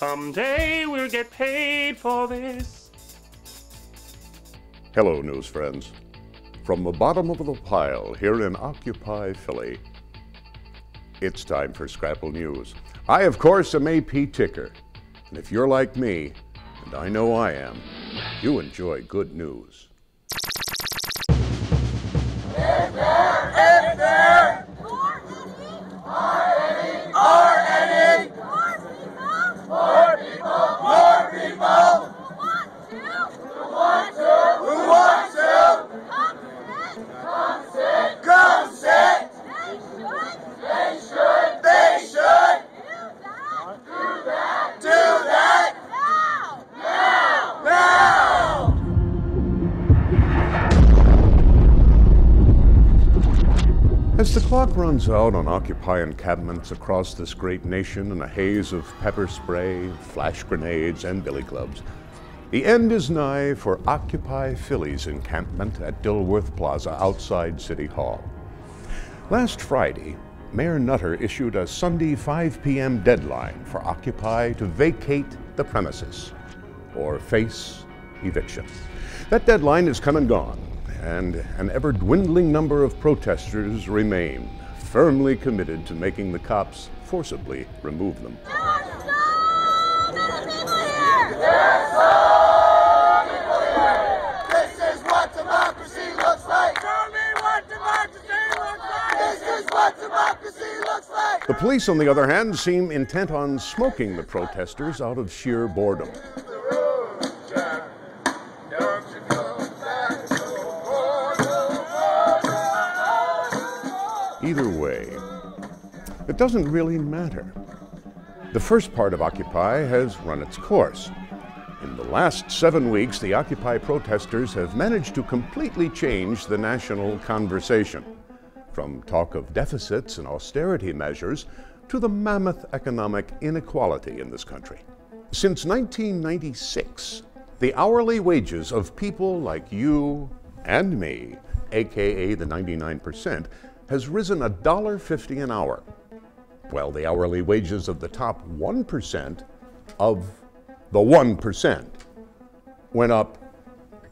Someday we'll get paid for this. Hello, news friends. From the bottom of the pile here in Occupy Philly, it's time for Scrapple News. I, of course, am AP Ticker. And if you're like me, and I know I am, you enjoy good news. As the clock runs out on Occupy encampments across this great nation in a haze of pepper spray, flash grenades, and billy clubs, the end is nigh for Occupy Philly's encampment at Dilworth Plaza outside City Hall. Last Friday, Mayor Nutter issued a Sunday 5 p.m. deadline for Occupy to vacate the premises or face eviction. That deadline is come and gone, and an ever-dwindling number of protesters remain firmly committed to making the cops forcibly remove them. There are so many people here! There's so many people here! This is what democracy looks like! Show me what democracy looks like! This is what democracy looks like! The police, on the other hand, seem intent on smoking the protesters out of sheer boredom. Either way, it doesn't really matter. The first part of Occupy has run its course. In the last 7 weeks, the Occupy protesters have managed to completely change the national conversation, from talk of deficits and austerity measures to the mammoth economic inequality in this country. Since 1996, the hourly wages of people like you and me, aka the 99%, has risen $1.50 an hour, while the hourly wages of the top 1% of the 1% went up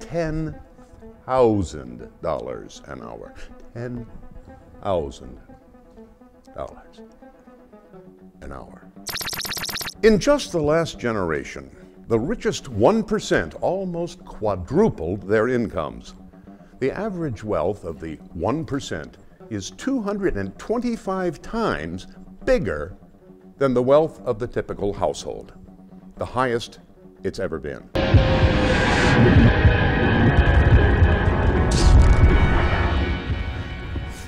$10,000 an hour. $10,000 an hour. In just the last generation, the richest 1% almost quadrupled their incomes. The average wealth of the 1% is 225 times bigger than the wealth of the typical household, the highest it's ever been.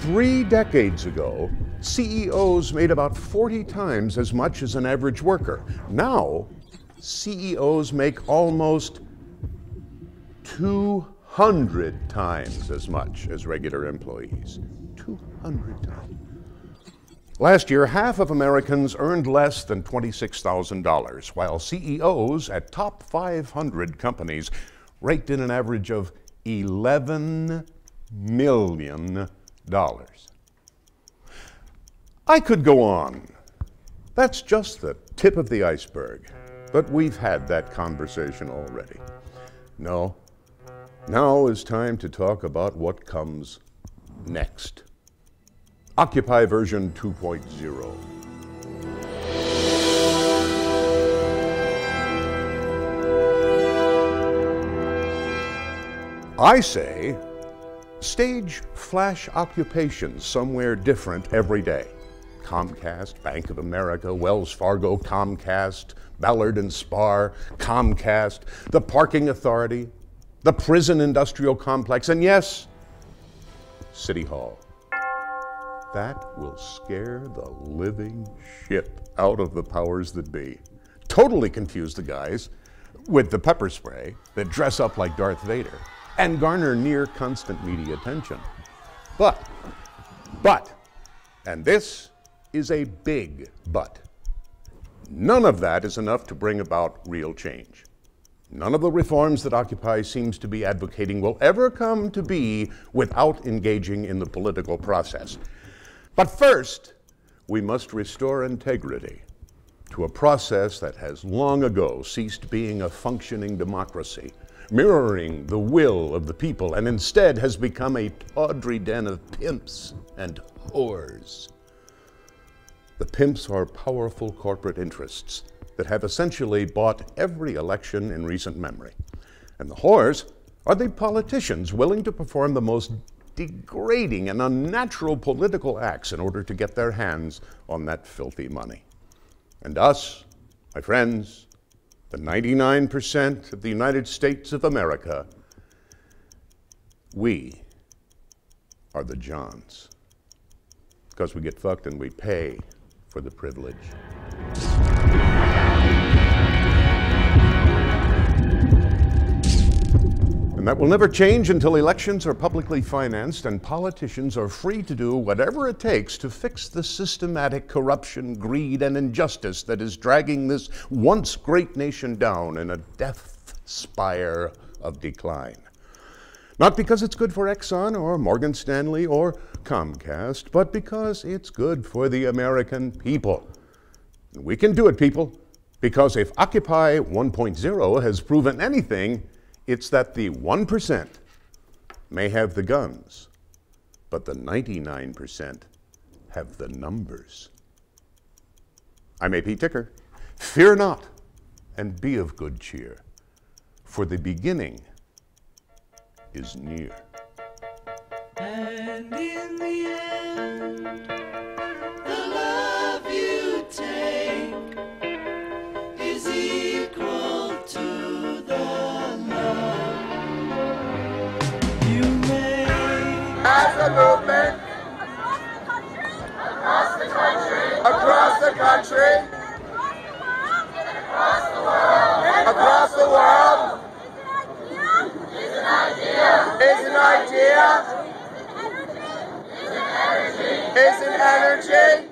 3 decades ago, CEOs made about 40 times as much as an average worker. Now, CEOs make almost 200 times as much as regular employees. 200 times. Last year, half of Americans earned less than $26,000, while CEOs at top 500 companies raked in an average of $11 million. I could go on. That's just the tip of the iceberg, but we've had that conversation already. No, now is time to talk about what comes next. Occupy version 2.0. I say, stage flash occupations somewhere different every day. Comcast, Bank of America, Wells Fargo, Comcast, Ballard and Spar, Comcast, the Parking Authority, the Prison Industrial Complex, and yes, City Hall. That will scare the living shit out of the powers that be. Totally confuse the guys with the pepper spray that dress up like Darth Vader and garner near constant media attention. But, and this is a big but, none of that is enough to bring about real change. None of the reforms that Occupy seems to be advocating will ever come to be without engaging in the political process. But first, we must restore integrity. to a process that has long ago ceased being a functioning democracy, mirroring the will of the people, and instead has become a tawdry den of pimps and whores. The pimps are powerful corporate interests that have essentially bought every election in recent memory. And the whores are the politicians willing to perform the most degrading and unnatural political acts in order to get their hands on that filthy money. And us, my friends, the 99% of the United States of America, we are the Johns. Because we get fucked and we pay for the privilege. And that will never change until elections are publicly financed and politicians are free to do whatever it takes to fix the systematic corruption, greed, and injustice that is dragging this once great nation down in a death spire of decline. Not because it's good for Exxon or Morgan Stanley or Comcast, but because it's good for the American people. And we can do it, people, because if Occupy 1.0 has proven anything, it's that the 1% may have the guns, but the 99% have the numbers. I'm A.P. Ticker. Fear not, and be of good cheer, for the beginning is near. And in the end, the love you take is equal to the love you make. As a movement, across the country, across the world, is an idea, is an energy,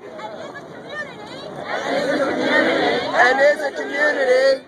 and is a community.